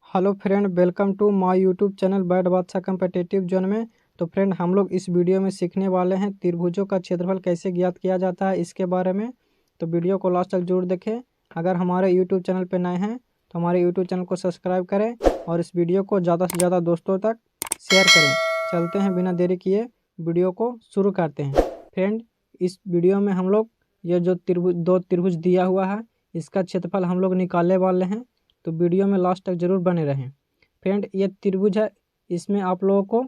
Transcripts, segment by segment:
Hello friend, welcome to my YouTube channel bat Badshah competitive zone में। तो friend, हम लोग इस वीडियो में सीखने वाले हैं त्रिभुजों का क्षेत्रफल कैसे ज्ञात किया जाता है इसके बारे में। तो वीडियो को लास्ट तक जरूर देखें। अगर हमारे यूट्यूब चैनल पर नए हैं तो हमारे यूट्यूब चैनल को सब्सक्राइब करें और इस वीडियो को ज़्यादा से ज़्यादा दोस्तों तक शेयर करें। चलते हैं बिना देरी किए, वीडियो को शुरू करते हैं। फ्रेंड, इस वीडियो में हम लोग ये जो दो त्रिभुज दिया हुआ है इसका क्षेत्रफल हम लोग निकालने वाले हैं। तो वीडियो में लास्ट तक जरूर बने रहें। फ्रेंड, ये त्रिभुज है, इसमें आप लोगों को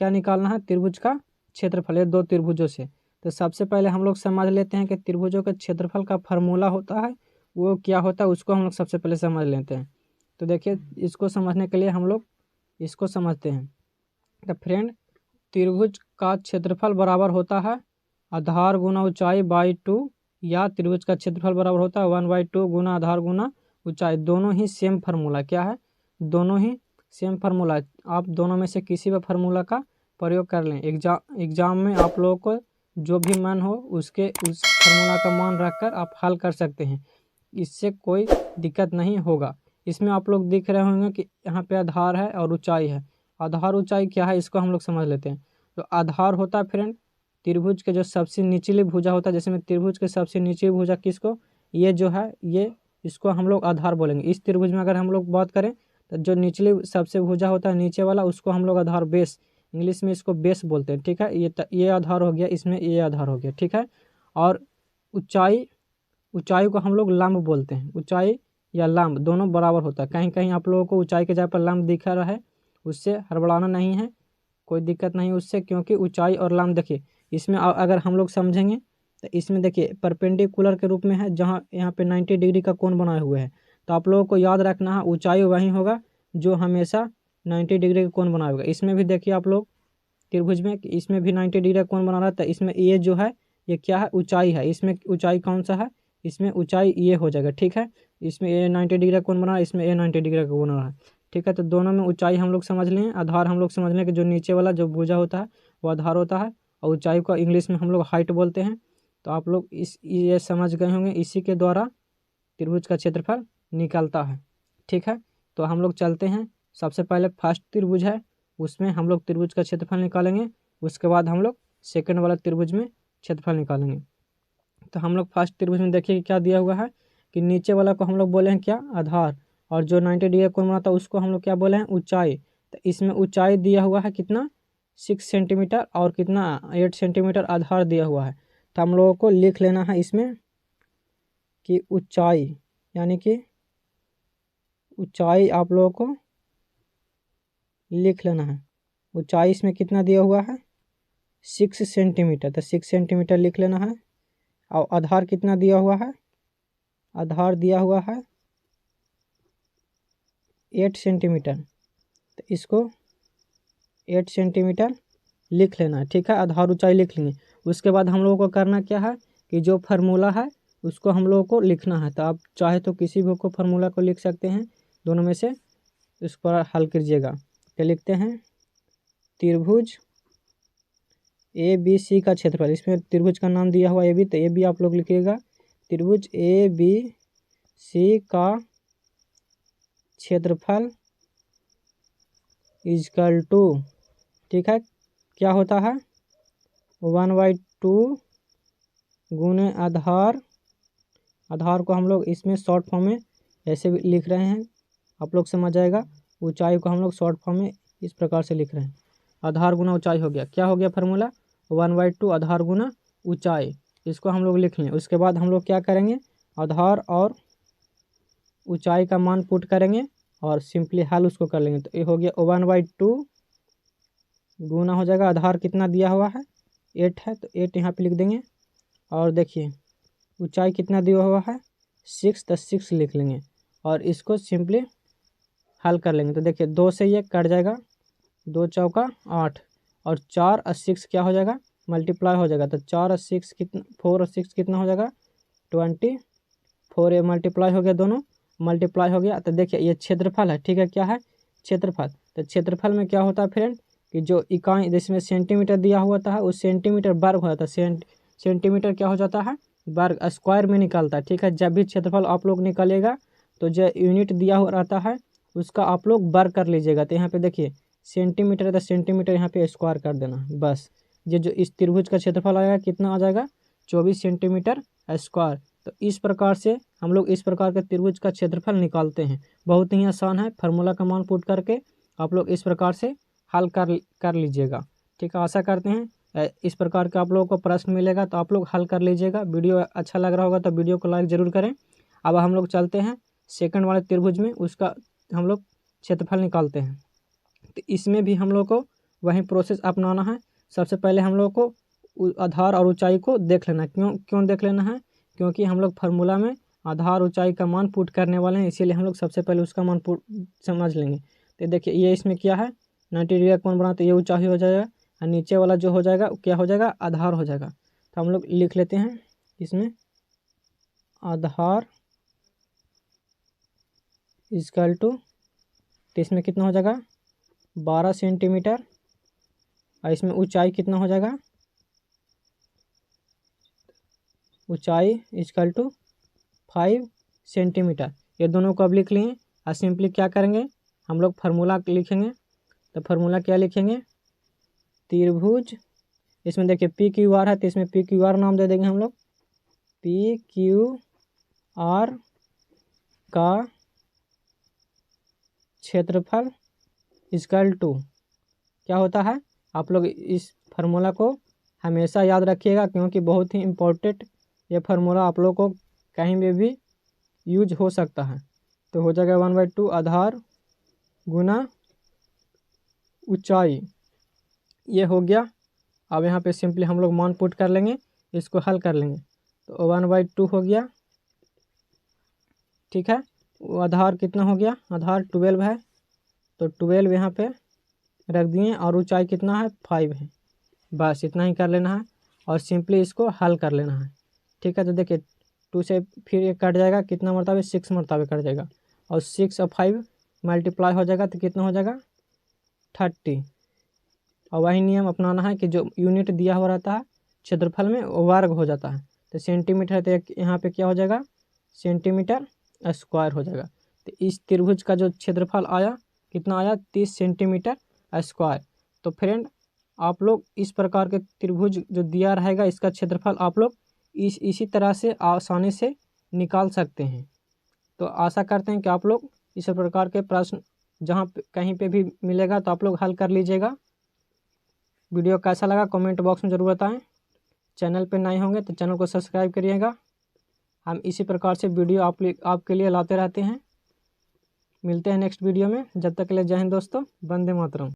क्या निकालना है? त्रिभुज का क्षेत्रफल है दो त्रिभुजों से। तो सबसे पहले हम लोग समझ लेते हैं कि त्रिभुजों के क्षेत्रफल का फार्मूला होता है वो क्या होता है, उसको हम लोग सबसे पहले समझ लेते हैं। तो देखिए, इसको समझने के लिए हम लोग इसको समझते हैं। तो फ्रेंड, त्रिभुज का क्षेत्रफल बराबर होता है आधार गुना ऊंचाई बाई 2, या त्रिभुज का क्षेत्रफल बराबर होता है 1/2 गुना आधार गुना ऊंचाई। दोनों ही सेम फार्मूला क्या है? दोनों ही सेम फार्मूला। आप दोनों में से किसी भी फार्मूला का प्रयोग कर लें। एग्जाम में आप लोगों को जो भी मन हो उस फार्मूला का मान रखकर आप हल कर सकते हैं। इससे कोई दिक्कत नहीं होगा। इसमें आप लोग देख रहे होंगे कि यहाँ पे आधार है और ऊंचाई है। आधार ऊंचाई क्या है इसको हम लोग समझ लेते हैं। तो आधार होता है फ्रेंड त्रिभुज के जो सबसे निचली भुजा होता है, जैसे में त्रिभुज के सबसे निचली भुजा किसको, ये जो है ये इसको हम लोग आधार बोलेंगे। इस त्रिभुज में अगर हम लोग बात करें तो जो निचली सबसे भुजा होता है नीचे वाला, उसको हम लोग आधार, बेस, इंग्लिश में इसको बेस बोलते हैं। ठीक है, ये आधार हो गया, इसमें ये आधार हो गया। ठीक है, और ऊंचाई, ऊंचाई को हम लोग लंब बोलते हैं। ऊंचाई या लंब दोनों बराबर होता है। कहीं कहीं आप लोगों को ऊंचाई के जगह पर लंब दिखा रहा है, उससे हड़बड़ाना नहीं है, कोई दिक्कत नहीं उससे, क्योंकि ऊंचाई और लंब देखिए इसमें अगर हम लोग समझेंगे तो इसमें देखिए परपेंडिकुलर के रूप में है, जहाँ यहाँ पे 90 डिग्री का कोण बनाए हुए हैं। तो आप लोगों को याद रखना है ऊंचाई वही होगा जो हमेशा 90 डिग्री का कोण बनाए हुआ। इसमें भी देखिए आप लोग त्रिभुज में, इसमें भी 90 डिग्री का कोण बना रहा था। इसमें ये जो है ये क्या है? ऊंचाई है। इसमें ऊंचाई कौन सा है? इसमें ऊंचाई ये हो जाएगा। ठीक है, इसमें ये 90 डिग्री का कोण बना रहा है, इसमें ये 90 डिग्री का कोण बना रहा है। ठीक है, तो दोनों में ऊंचाई हम लोग समझ लें, आधार हम लोग समझ लें कि जो नीचे वाला जो भुजा होता है वो आधार होता है, और ऊंचाई को इंग्लिश में हम लोग हाइट बोलते हैं। तो आप लोग ये समझ गए होंगे, इसी के द्वारा त्रिभुज का क्षेत्रफल निकलता है। ठीक है, तो हम लोग चलते हैं। सबसे पहले फर्स्ट त्रिभुज है, उसमें हम लोग त्रिभुज का क्षेत्रफल निकालेंगे। उसके बाद हम लोग सेकंड वाला त्रिभुज में क्षेत्रफल निकालेंगे। तो हम लोग फर्स्ट त्रिभुज में देखिए क्या दिया हुआ है कि नीचे वाला को हम लोग बोले हैं क्या? आधार, और जो 90 डिग्री कोण बनाता है उसको हम लोग क्या बोले हैं? ऊंचाई। तो इसमें ऊंचाई दिया हुआ है कितना? 6 सेंटीमीटर, और कितना? 8 सेंटीमीटर आधार दिया हुआ है। तो हम लोगों को लिख लेना है इसमें कि ऊंचाई, यानी कि ऊंचाई आप लोगों को लिख लेना है। ऊंचाई इसमें कितना दिया हुआ है? 6 सेंटीमीटर। तो 6 सेंटीमीटर लिख लेना है। और आधार कितना दिया हुआ है? आधार दिया हुआ है 8 सेंटीमीटर। तो इसको 8 सेंटीमीटर लिख लेना है। ठीक है, आधार ऊंचाई लिख लेंगे। उसके बाद हम लोगों को करना क्या है कि जो फार्मूला है उसको हम लोगों को लिखना है। तो आप चाहे तो किसी भी को फार्मूला को लिख सकते हैं, दोनों में से इस पर हल कीजिएगा। क्या लिखते हैं? त्रिभुज ए बी सी का क्षेत्रफल, इसमें त्रिभुज का नाम दिया हुआ ए बी, तो ए बी आप लोग लिखिएगा। त्रिभुज ए बी सी का क्षेत्रफल इजकल टू, ठीक है, क्या होता है? 1/2 गुने आधार। आधार को हम लोग इसमें शॉर्ट फॉर्म में ऐसे भी लिख रहे हैं, आप लोग समझ आएगा। ऊंचाई को हम लोग शॉर्ट फॉर्म में इस प्रकार से लिख रहे हैं, आधार गुना ऊंचाई हो गया। क्या हो गया फार्मूला? 1/2 आधार गुना ऊंचाई। इसको हम लोग लिख लें। उसके बाद हम लोग क्या करेंगे? आधार और ऊंचाई का मान पुट करेंगे और सिंपली हल उसको कर लेंगे। तो ये हो गया 1/2 गुना हो जाएगा, आधार कितना दिया हुआ है? 8 है, तो 8 यहाँ पे लिख देंगे। और देखिए ऊंचाई कितना दिया हुआ है? 6, तो 6 लिख लेंगे और इसको सिंपली हल कर लेंगे। तो देखिए 2 से ये कट जाएगा, 2 चौका 8, और 4 और 6 क्या हो जाएगा? मल्टीप्लाई हो जाएगा। तो 4 और 6 कितना? 4 और 6 कितना हो जाएगा? 24। ये मल्टीप्लाई हो गया, दोनों मल्टीप्लाई हो गया। तो देखिए ये क्षेत्रफल है। ठीक है, क्या है? क्षेत्रफल। तो क्षेत्रफल में क्या होता है फ्रेंड कि जो इकाई, जिसमें सेंटीमीटर दिया हुआ था उस सेंटीमीटर वर्ग हो जाता है। सेंटीमीटर क्या हो जाता है? वर्ग, स्क्वायर में निकलता है। ठीक है, जब भी क्षेत्रफल आप लोग निकालेगा तो जो यूनिट दिया हुआ रहता है उसका आप लोग वर्ग कर लीजिएगा। तो यहाँ पे देखिए सेंटीमीटर है तो सेंटीमीटर यहाँ पे स्क्वायर कर देना बस। ये जो इस त्रिभुज का क्षेत्रफल आएगा कितना आ जाएगा 24 सेंटीमीटर स्क्वायर। तो इस प्रकार से हम लोग इस प्रकार के त्रिभुज का क्षेत्रफल निकालते हैं। बहुत ही आसान है, फार्मूला का मान पुट करके आप लोग इस प्रकार से हल कर लीजिएगा। ठीक है, आशा करते हैं इस प्रकार का आप लोगों को प्रश्न मिलेगा तो आप लोग हल कर लीजिएगा। वीडियो अच्छा लग रहा होगा तो वीडियो को लाइक ज़रूर करें। अब हम लोग चलते हैं सेकंड वाले त्रिभुज में, उसका हम लोग क्षेत्रफल निकालते हैं। तो इसमें भी हम लोग को वही प्रोसेस अपनाना है। सबसे पहले हम लोग को आधार और ऊंचाई को देख लेना। क्यों देख लेना है? क्योंकि हम लोग फार्मूला में आधार ऊंचाई का मान पुट करने वाले हैं, इसीलिए हम लोग सबसे पहले उसका मान पुट समझ लेंगे। तो देखिए ये इसमें क्या है 90 डिग्री का कोण बना, तो ये ऊंचाई हो जाएगा और नीचे वाला जो हो जाएगा क्या हो जाएगा आधार हो जाएगा। तो हम लोग लिख लेते हैं इसमें आधार इक्वल टू, तो इसमें कितना हो जाएगा 12 सेंटीमीटर और इसमें ऊंचाई कितना हो जाएगा, ऊंचाई इक्वल टू 5 सेंटीमीटर। ये दोनों को अब लिख लिए और सिंपली क्या करेंगे हम लोग फार्मूला लिखेंगे। तो फार्मूला क्या लिखेंगे, त्रिभुज, इसमें देखिए पी क्यू आर है तो इसमें पी क्यू आर नाम दे देंगे हम लोग। पी क्यू आर का क्षेत्रफल इक्वल टू क्या होता है, आप लोग इस फार्मूला को हमेशा याद रखिएगा क्योंकि बहुत ही इम्पोर्टेंट ये फार्मूला आप लोग को कहीं में भी यूज हो सकता है। तो हो जाएगा 1/2 आधार गुना ऊंचाई, ये हो गया। अब यहाँ पे सिंपली हम लोग मान पुट कर लेंगे, इसको हल कर लेंगे। तो 1/2 हो गया, ठीक है। आधार कितना हो गया, आधार 12 है तो 12 यहाँ पे रख दिए और ऊंचाई कितना है 5 है। बस इतना ही कर लेना है और सिंपली इसको हल कर लेना है। ठीक है, तो देखिए 2 से फिर ये कट जाएगा, कितना मरतबे 6 मरतबे कट जाएगा और 6 और 5 मल्टीप्लाई हो जाएगा तो कितना हो जाएगा 30। और वही नियम अपनाना है कि जो यूनिट दिया हुआ रहता है क्षेत्रफल में वो वर्ग हो जाता है। तो सेंटीमीटर है तो यहाँ पे क्या हो जाएगा सेंटीमीटर स्क्वायर हो जाएगा। तो इस त्रिभुज का जो क्षेत्रफल आया कितना आया 30 सेंटीमीटर स्क्वायर। तो फ्रेंड आप लोग इस प्रकार के त्रिभुज जो दिया रहेगा इसका क्षेत्रफल आप लोग इसी तरह से आसानी से निकाल सकते हैं। तो आशा करते हैं कि आप लोग इस प्रकार के प्रश्न जहाँ कहीं पे भी मिलेगा तो आप लोग हल कर लीजिएगा। वीडियो कैसा लगा कमेंट बॉक्स में ज़रूर बताएं। चैनल पे नए होंगे तो चैनल को सब्सक्राइब करिएगा। हम इसी प्रकार से वीडियो आपके लिए लाते रहते हैं। मिलते हैं नेक्स्ट वीडियो में, जब तक के लिए जय हिंद दोस्तों, वंदे मातरम।